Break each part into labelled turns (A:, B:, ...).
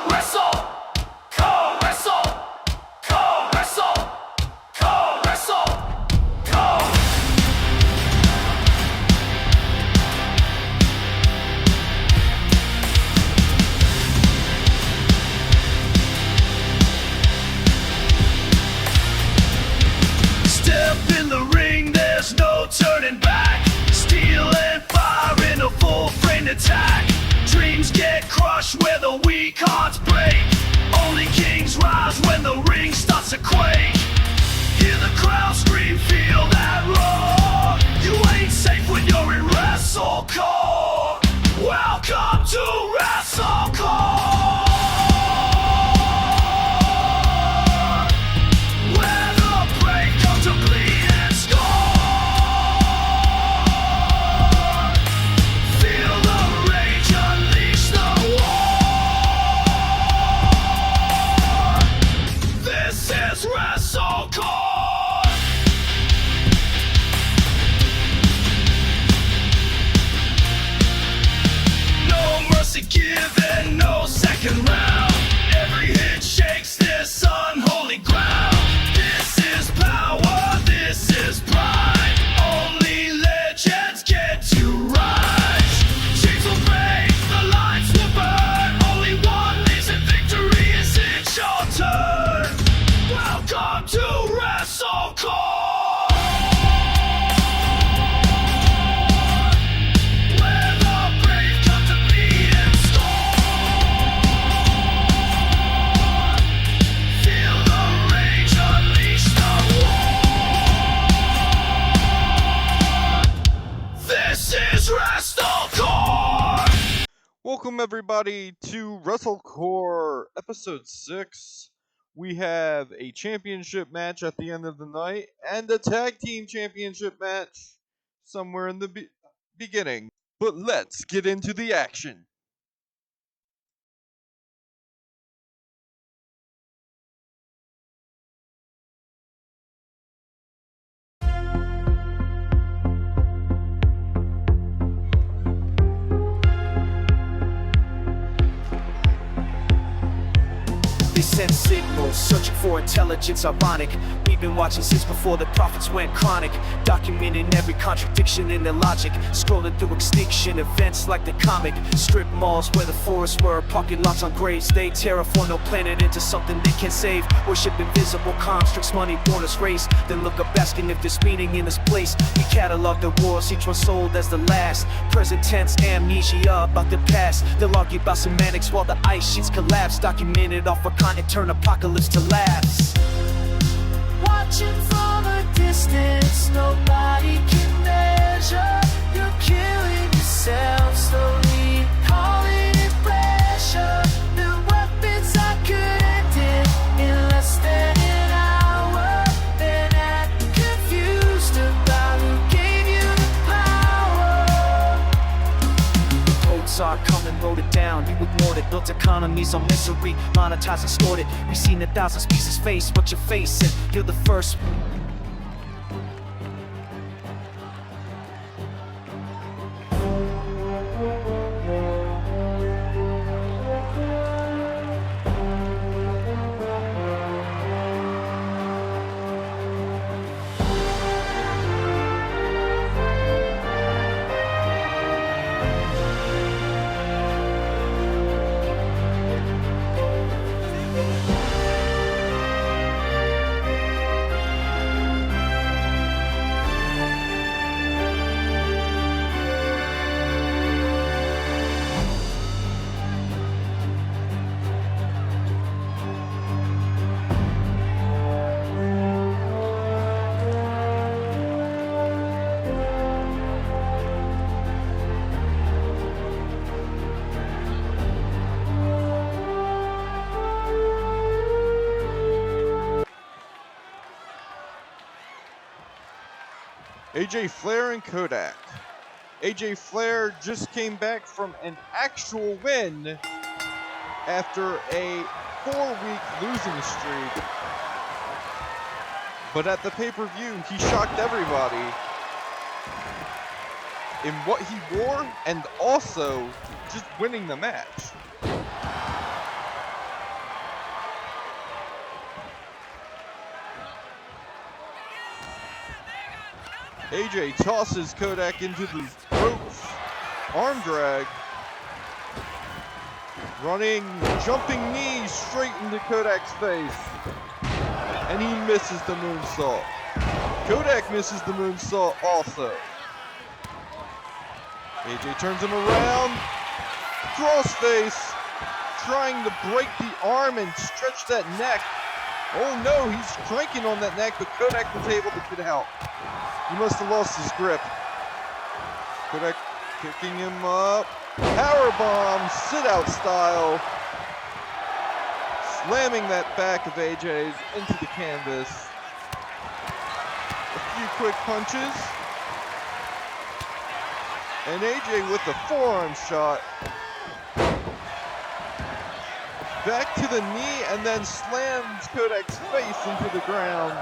A: wrestle, co wrestle, co wrestle, co wrestle, co. Step in the ring, there's no turning back. Steel and fire in a full frame attack. Dreams get crushed where the weak hearts break. Only kings rise when the ring starts to quake. Hear the crowd scream, feel that roar. You ain't safe when you're in WrestleCore. Welcome to WrestleCore. Given no second round. Every hit shakes this unholy ground. This is power, this is pride. Only legends get to rise. Chains will break, the lights will burn. Only one lives and victory is it's your turn. Welcome to WrestleCore.
B: Welcome everybody to WrestleCore episode 6. We have a championship match at the end of the night and a tag team championship match somewhere in the beginning. But let's get into the action.
C: They send signals, searching for intelligence, ironic. We've been watching since before the prophets went chronic, documenting every contradiction in their logic, scrolling through extinction events like the comic strip malls where the forests were, parking lots on graves. They terraform no planet into something they can save, worship invisible constructs, money, borders, race. Then look up asking if there's meaning in this place. We catalog the wars, each one sold as the last. Present tense amnesia about the past. They'll argue about semantics while the ice sheets collapse, documented off a continent, turn apocalypse to laughs. Watching from a distance, nobody can measure. You're killing yourself slowly, calling it pressure. The weapons I could end it in less than an hour. Then act confused about who gave you the power. Codes are coming, wrote it down, you ignored it. Built economies on misery, monetized and stored it. We've seen 1,000 species face what you're facing. You're the first.
B: AJ Flair and Kodak. AJ Flair just came back from an actual win after a 4-week losing streak. But at the pay-per-view, he shocked everybody in what he wore and also just winning the match. AJ tosses Kodak into the ropes. Arm drag. Running, jumping knee straight into Kodak's face. And he misses the moonsault. Kodak misses the moonsault also. AJ turns him around. Crossface. Trying to break the arm and stretch that neck. Oh no, he's cranking on that neck, but Kodak was able to get out. He must have lost his grip. Kodak kicking him up. Powerbomb, sit-out style. Slamming that back of AJ's into the canvas. A few quick punches. And AJ with the forearm shot. Back to the knee and then slams Kodak's face into the ground.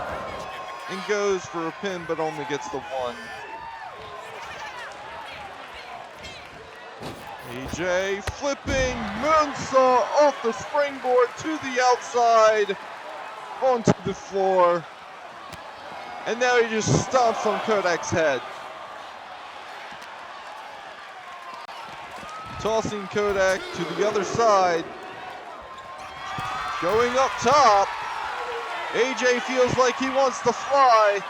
B: And goes for a pin, but only gets the one. AJ flipping moonsault off the springboard to the outside onto the floor. And now he just stomps on Kodak's head. Tossing Kodak to the other side. Going up top. AJ feels like he wants to fly.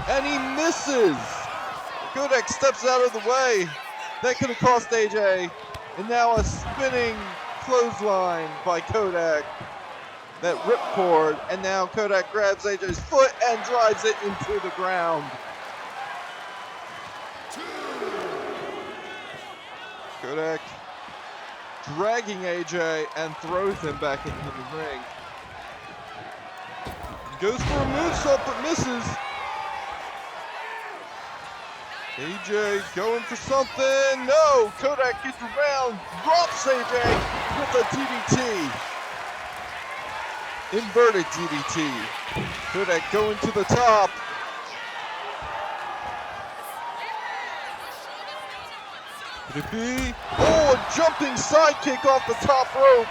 B: And he misses. Kodak steps out of the way. That could have cost AJ. And now a spinning clothesline by Kodak. That ripcord. And now Kodak grabs AJ's foot and drives it into the ground. Kodak dragging AJ and throws him back into the ring. Goes for a moonsault but misses. AJ going for something. No, Kodak gets around, drops AJ with a DDT. Inverted DDT. Kodak going to the top. Could it be? Oh, a jumping sidekick off the top rope.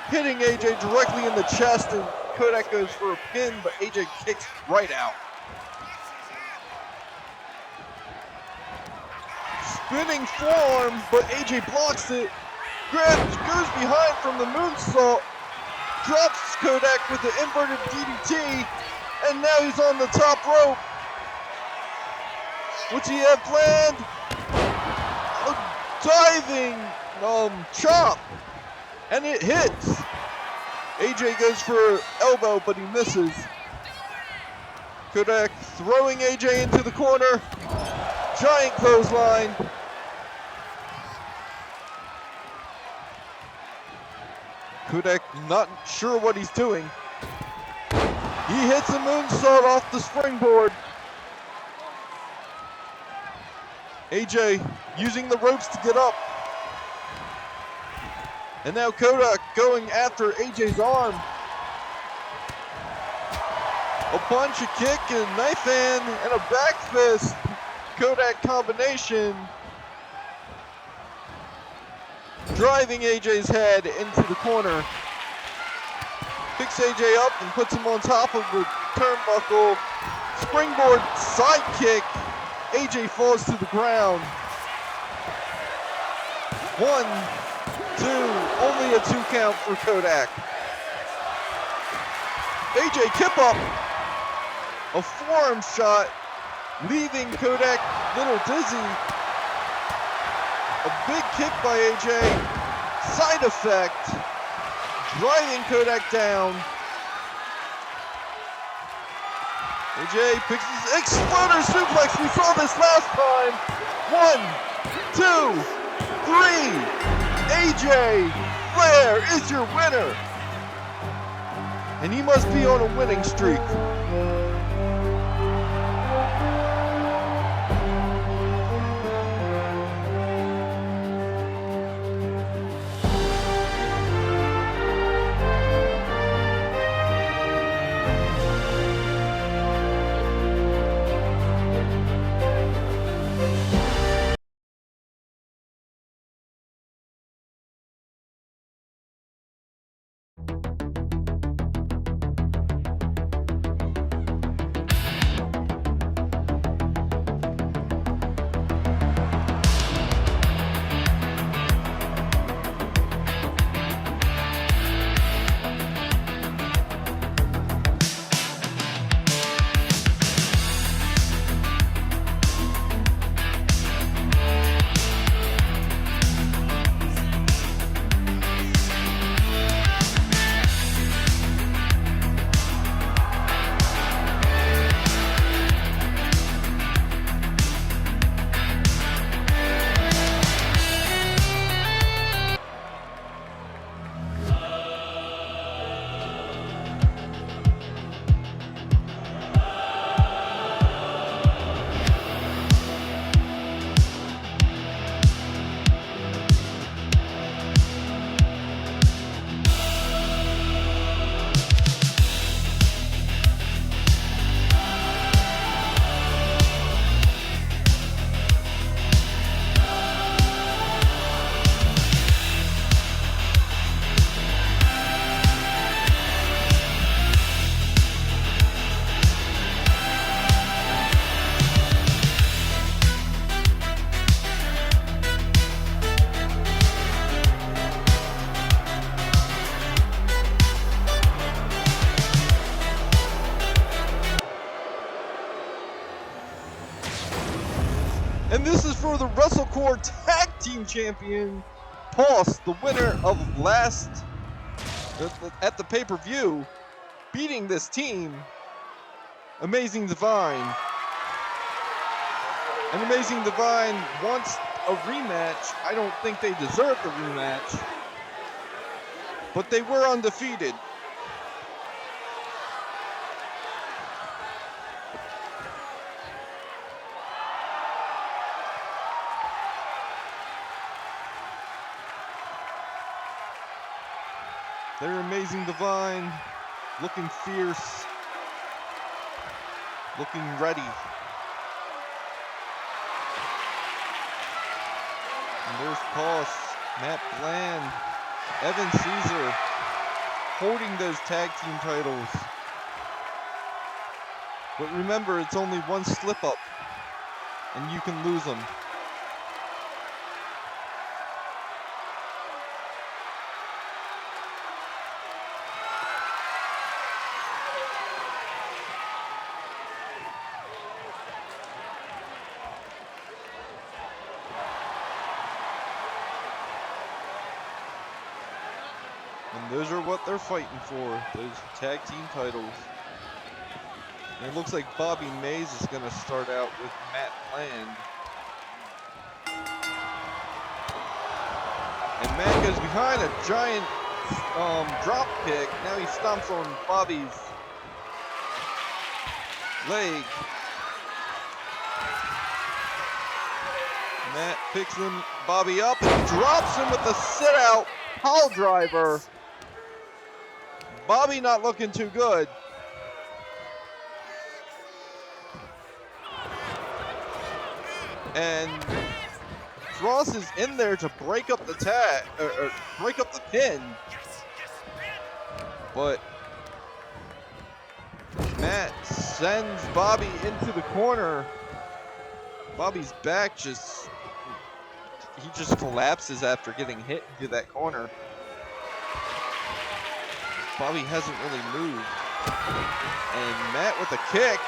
B: Hitting AJ directly in the chest, and Kodak goes for a pin, but AJ kicks right out. Spinning forearm, but AJ blocks it. Grabs, goes behind from the moonsault. Drops Kodak with the inverted DDT, and now he's on the top rope. What's he have planned? Diving chop, and it hits. AJ goes for elbow, but he misses. Kodak throwing AJ into the corner. Giant clothesline. Kodak not sure what he's doing. He hits a moonsault off the springboard. AJ using the ropes to get up. And now Kodak going after AJ's arm. A punch, a kick, a knife hand, and a back fist. Kodak combination. Driving AJ's head into the corner. Picks AJ up and puts him on top of the turnbuckle. Springboard sidekick. AJ falls to the ground. 1, 2, only a 2 count for Kodak. AJ kip up. A forearm shot, leaving Kodak a little dizzy. A big kick by AJ. Side effect. Driving Kodak down. AJ picks his exploder suplex. We saw this last time. 1, 2, 3. AJ Flair is your winner. And he must be on a winning streak. Core Tag Team Champion, Pulse, the winner of at the pay-per-view, beating this team, Amazing Divine. And Amazing Divine wants a rematch. I don't think they deserve the rematch, but they were undefeated. They're Amazing Divine, looking fierce, looking ready. And there's Pulse, Matt Bland, Evan Caesar holding those tag team titles. But remember, it's only one slip up and you can lose them. And those are what they're fighting for, those tag team titles. And it looks like Bobby Mays is going to start out with Matt Bland. And Matt goes behind a giant drop kick. Now he stomps on Bobby's leg. Matt picks Bobby up and drops him with a sit-out pile driver. Bobby not looking too good. And Dross is in there to break up the break up the pin. But Matt sends Bobby into the corner. Bobby's back he just collapses after getting hit into that corner. Bobby hasn't really moved. And Matt with a kick.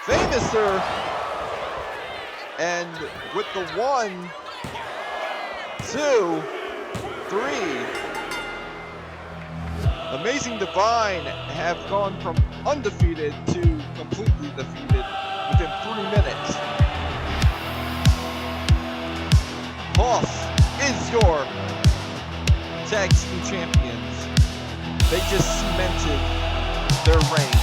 B: Famouser. And with the 1, 2, 3. Amazing Divine have gone from undefeated to completely defeated within 3 minutes. Pulse is your tag team champions. They just cemented their reign.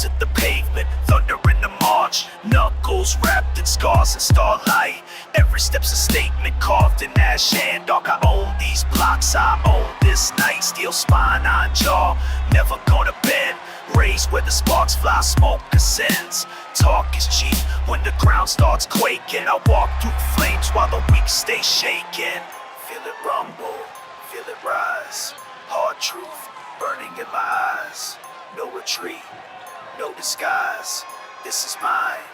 C: At the pavement, thunder in the march, knuckles wrapped in scars and starlight. Every step's a statement carved in ash and dark. I own these blocks, I own this night. Steel spine on jaw, never gonna bend. Raised where the sparks fly, smoke ascends. Talk is cheap when the ground starts quaking. I walk through flames while the weak stay shaking. Feel it rumble, feel it rise. Hard truth burning in my eyes. No retreat, no disguise, this is mine,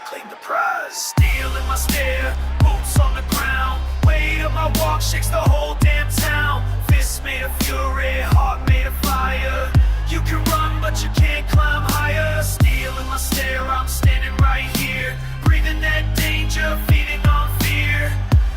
C: claim the prize. Steel in my stare, boots on the ground. Weight of my walk shakes the whole damn town. Fists made of fury, heart made of fire. You can run but you can't climb higher. Steel in my stare, I'm standing right here. Breathing that danger, feeding on fear.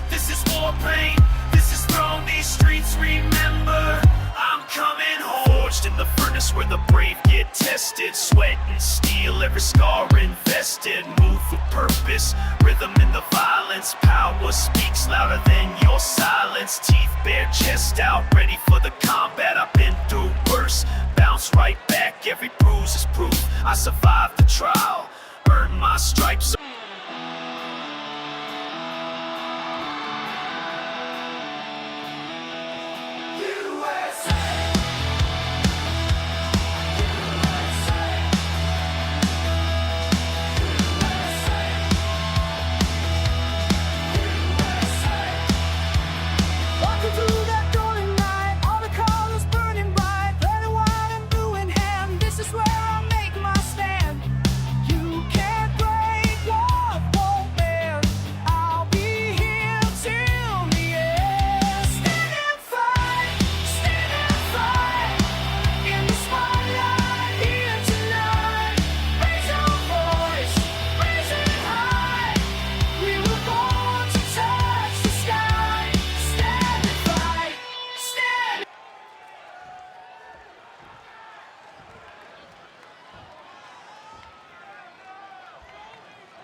C: This is war pain, this is throne, these streets remember. I'm coming home. Forged in the furnace where the brave get tested. Sweat and steel, every scar invested. Move with purpose, rhythm in the violence. Power speaks louder than your silence. Teeth bare, chest out, ready for the combat. I've been through worse, bounce right back. Every bruise is proof I survived the trial. Earned my stripes.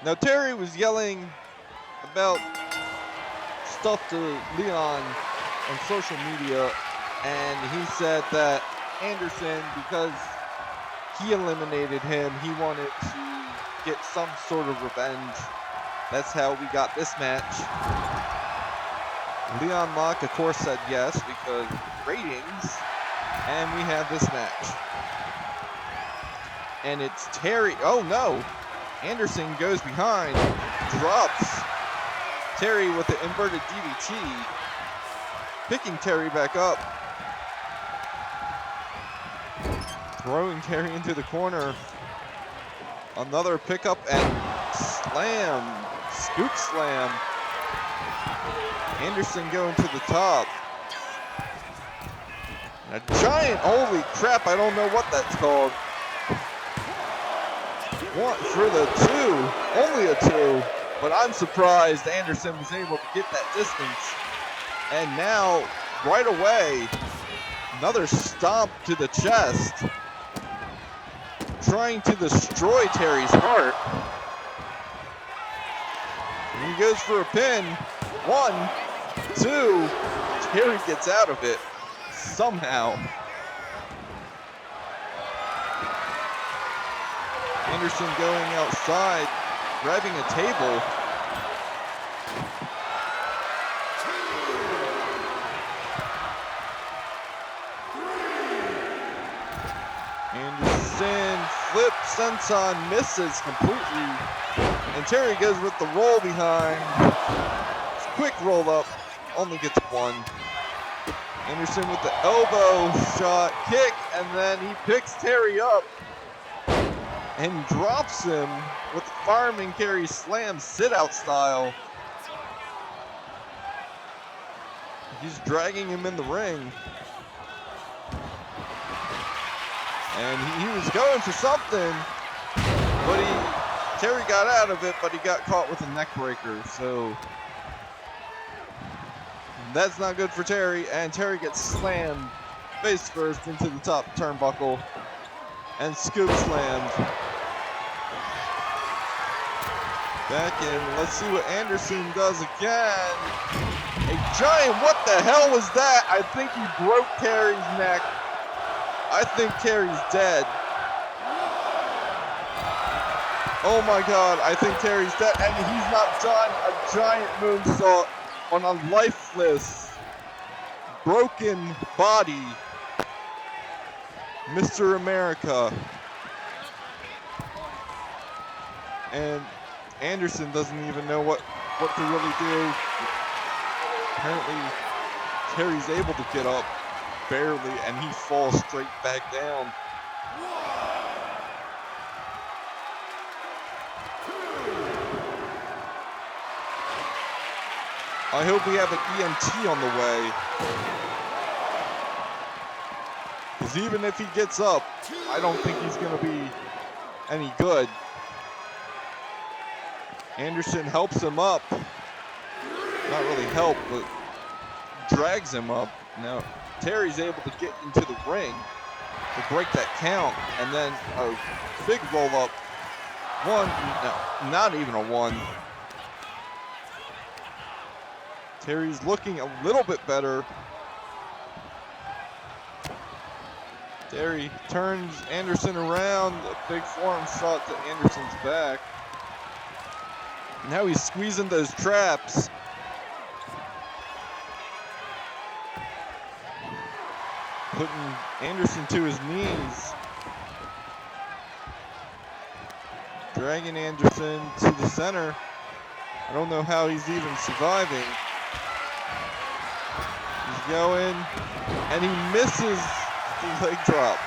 B: Now Terry was yelling about stuff to Leon on social media, and he said that Anderson, because he eliminated him, he wanted to get some sort of revenge. That's how we got this match. Leon Locke, of course, said yes because ratings, and we have this match. And it's Terry. Oh no! Anderson goes behind, drops Terry with the inverted DDT, picking Terry back up, throwing Terry into the corner. Another pickup and slam, scoop slam. Anderson going to the top. A giant, holy crap, I don't know what that's called. One for the two, only a two, but I'm surprised Anderson was able to get that distance. And now, right away, another stomp to the chest, trying to destroy Terry's heart. And he goes for a pin. 1, 2, Terry gets out of it somehow. Anderson going outside, grabbing a table. Anderson flip senton, misses completely. And Terry goes with the roll behind. Quick roll up, only gets one. Anderson with the elbow shot, kick, and then he picks Terry up and drops him with the fireman carry slam sit out style. He's dragging him in the ring. And he was going for something, but Terry got out of it, but he got caught with a neck breaker, so that's not good for Terry, and Terry gets slammed face first into the top turnbuckle and scoop slammed. Back in, let's see what Anderson does again. A giant, what the hell was that? I think he broke Terry's neck. I think Terry's dead. Oh my God, I think Terry's dead, and he's not done. A giant moonsault on a lifeless, broken body. Mr. America. And Anderson doesn't even know what to really do. Apparently, Terry's able to get up, barely, and he falls straight back down. I hope we have an EMT on the way. Because even if he gets up, I don't think he's going to be any good. Anderson helps him up. Not really help, but drags him up. Now, Terry's able to get into the ring to break that count, and then a big roll up. One, no, not even a one. Terry's looking a little bit better. Terry turns Anderson around, a big forearm shot to Anderson's back. Now he's squeezing those traps. Putting Anderson to his knees. Dragging Anderson to the center. I don't know how he's even surviving. He's going, and he misses the leg drop.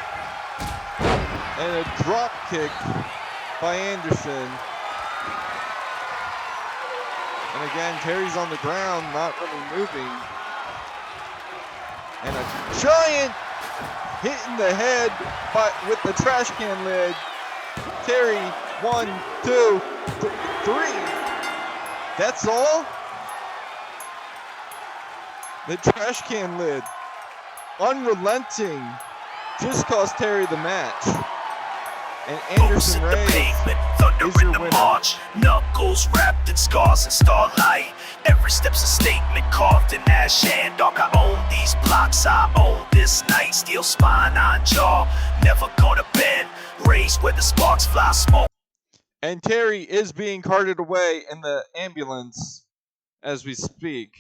B: And a drop kick by Anderson. And again, Terry's on the ground, not really moving. And a giant hit in the head with the trash can lid. Terry, 1, 2, 3. That's all? The trash can lid, unrelenting, just cost Terry the match. And Anderson Ray
C: surrender
B: is your
C: in the
B: winner.
C: march. Knuckles wrapped in scars and starlight. Every step's a statement carved in ash and dark. I own these blocks, I own this night. Steel spine on jaw, never gonna bend. Raised where the sparks fly, smoke.
B: And Terry is being carted away in the ambulance as we speak.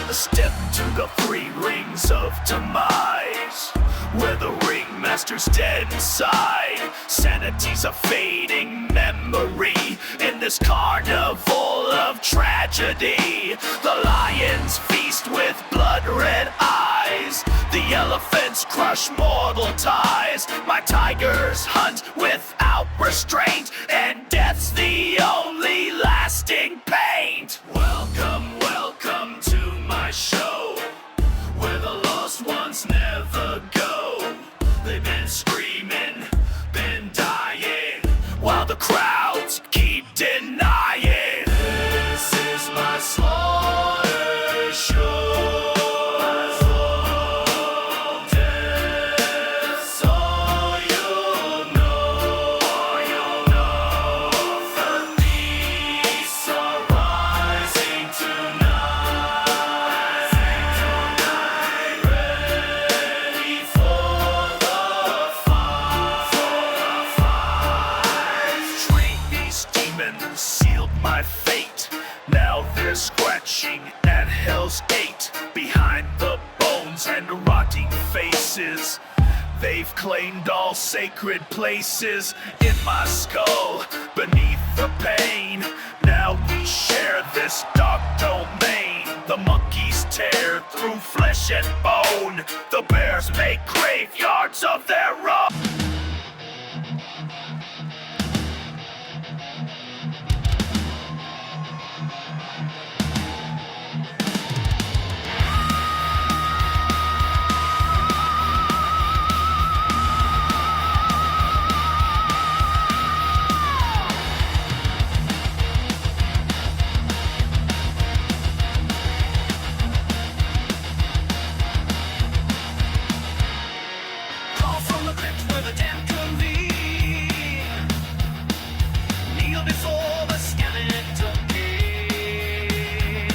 C: A step to the 3 rings of demise, where the ringmaster's dead inside. Sanity's a fading memory in this carnival of tragedy. The lions feast with blood-red eyes. The elephants crush mortal ties. My tigers hunt without restraint, and death's the only lasting paint. Welcome, welcome to my show, where the lost ones never go. They've been screaming, been dying, while the crowds keep denying. This is my slaughter show. Death's all you'll know. The beasts are rising tonight. Ready for the fight. Train these demons, sealed my fate. Now they're scratching at hell's gate. Behind the bones and rotting faces, they've claimed all sacred places. In my skull, beneath the pain, now we share this dark domain. The monkeys tear through flesh and bone. The bears make graveyards of their own. Call from the crypt where the damned convene. Kneel before the skeleton king.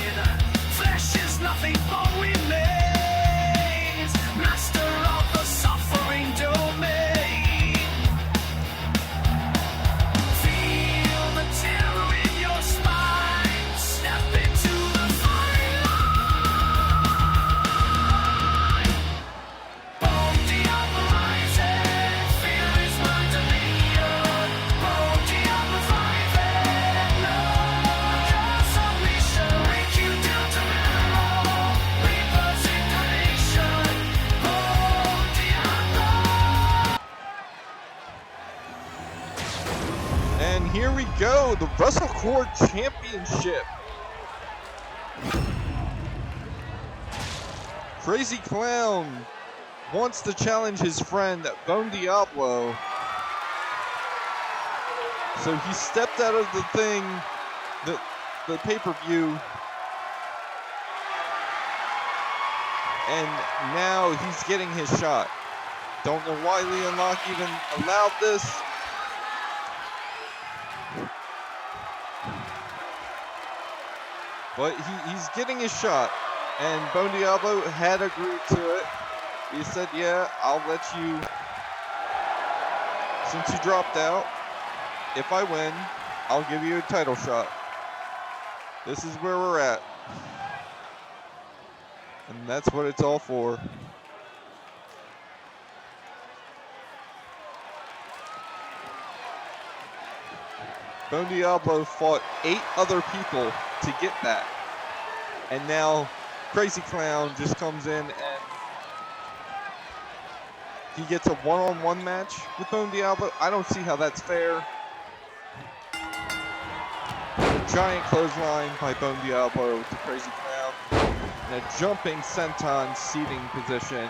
C: Flesh is nothing but remains. Master of the suffering domain. Feel the terror in your spine. Step into the firing line. Bounty on the rising, fear is my dominion. Bounty on the rising, no curse of mission. Break you down to mineral, reverse incarnation. Bounty on
B: And here we go, the Wrestle Core Championship. Crazy Clown wants to challenge his friend Bone Diablo. So he stepped out of the thing, the pay-per-view, and now he's getting his shot. Don't know why Leon Locke even allowed this. But he's getting his shot, and Bone Diablo had agreed to it. He said, yeah, I'll let you, since you dropped out, if I win, I'll give you a title shot. This is where we're at. And that's what it's all for. Bone Diablo fought 8 other people to get that. And now Crazy Clown just comes in and he gets a one-on-one match with Bone Diablo. I don't see how that's fair. A giant clothesline by Bone Diablo to Crazy Clown. And a jumping senton seating position.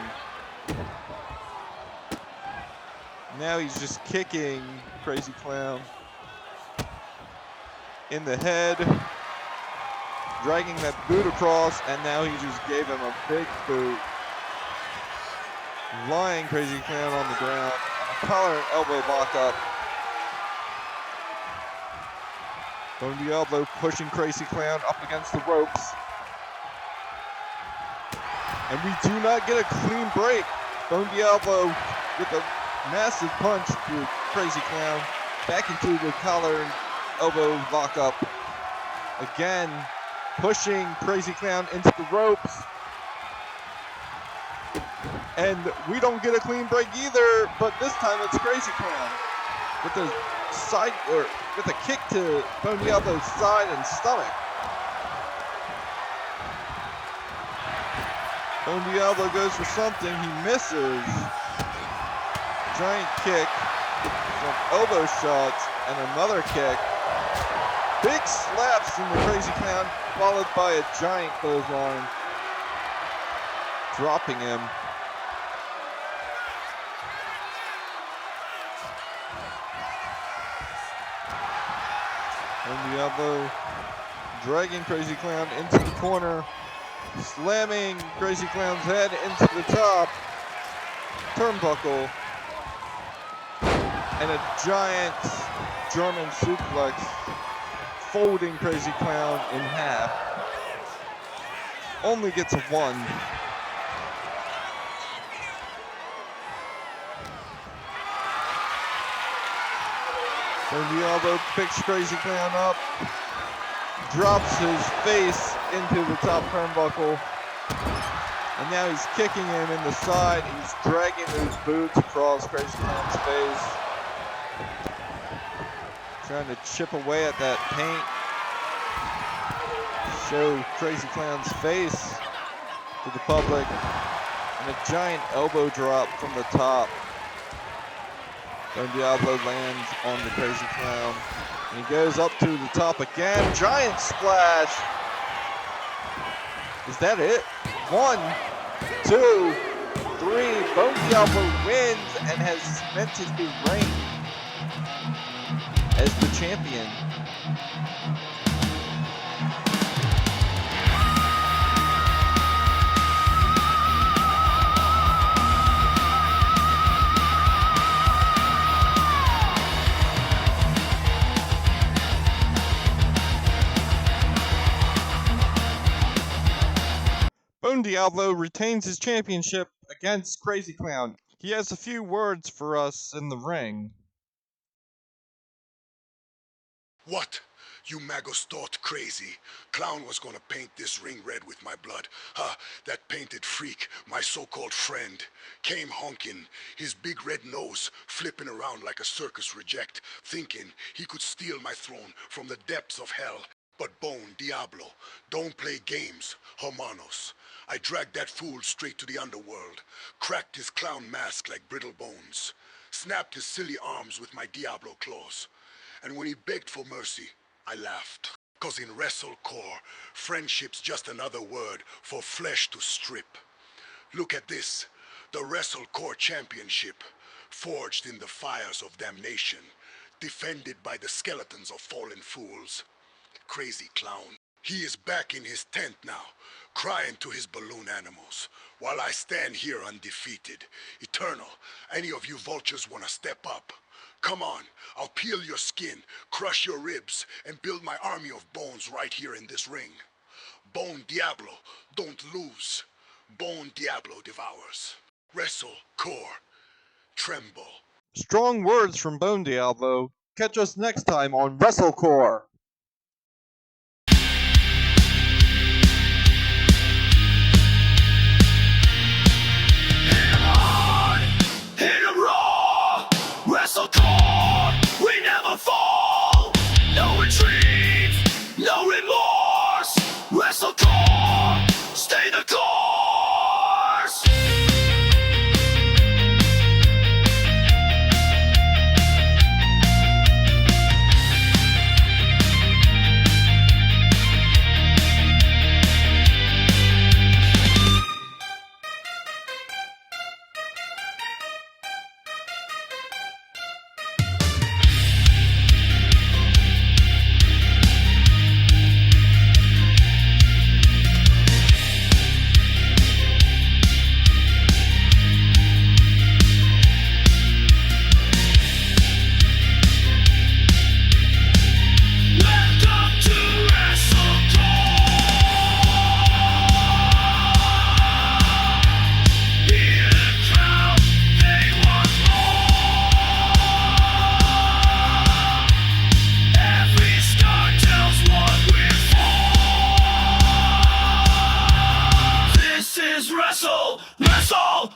B: Now he's just kicking Crazy Clown. in the head, dragging that boot across, and now he just gave him a big boot. Lying Crazy Clown on the ground, collar and elbow lock up. Bone Diablo pushing Crazy Clown up against the ropes. And we do not get a clean break. Bone Diablo with a massive punch to Crazy Clown. Back into the collar and elbow lock up. Again, pushing Crazy Clown into the ropes. And we don't get a clean break either, but this time it's Crazy Clown with a side or with a kick to Bone Diablo's side and stomach. Bone Diablo goes for something, he misses. Giant kick, some elbow shots, and another kick. Big slaps in the Crazy Clown, followed by a giant clothesline, dropping him. Bone Diablo dragging Crazy Clown into the corner, slamming Crazy Clown's head into the top turnbuckle, and a giant German suplex, folding Crazy Clown in half. Only gets a 1. Bone Diablo picks Crazy Clown up, drops his face into the top turnbuckle, and now he's kicking him in the side. He's dragging those boots across Crazy Clown's face, trying to chip away at that paint, show Crazy Clown's face to the public, and a giant elbow drop from the top. Bone Diablo lands on the Crazy Clown, and he goes up to the top again. Giant splash. Is that it? 1, 2, 3. Bone Diablo wins and has cemented his reign as the champion. Bone Diablo retains his championship against Crazy Clown. He has a few words for us in the ring.
D: What? You magos thought crazy. Clown was gonna paint this ring red with my blood. That painted freak, my so-called friend, came honking, his big red nose flipping around like a circus reject, thinking he could steal my throne from the depths of hell. But Bone Diablo, don't play games, hermanos. I dragged that fool straight to the underworld, cracked his clown mask like brittle bones, snapped his silly arms with my Diablo claws. And when he begged for mercy, I laughed. 'Cause in WrestleCore, friendship's just another word for flesh to strip. Look at this, the WrestleCore Championship, forged in the fires of damnation, defended by the skeletons of fallen fools. Crazy Clown. He is back in his tent now, crying to his balloon animals, while I stand here undefeated, eternal. Any of you vultures wanna step up? Come on, I'll peel your skin, crush your ribs, and build my army of bones right here in this ring. Bone Diablo, don't lose. Bone Diablo devours. WrestleCore, tremble.
B: Strong words from Bone Diablo. Catch us next time on WrestleCore.
A: WrestleCore, we never fall. No retreat, no remorse. WrestleCore, stay the course. is wrestle, wrestle,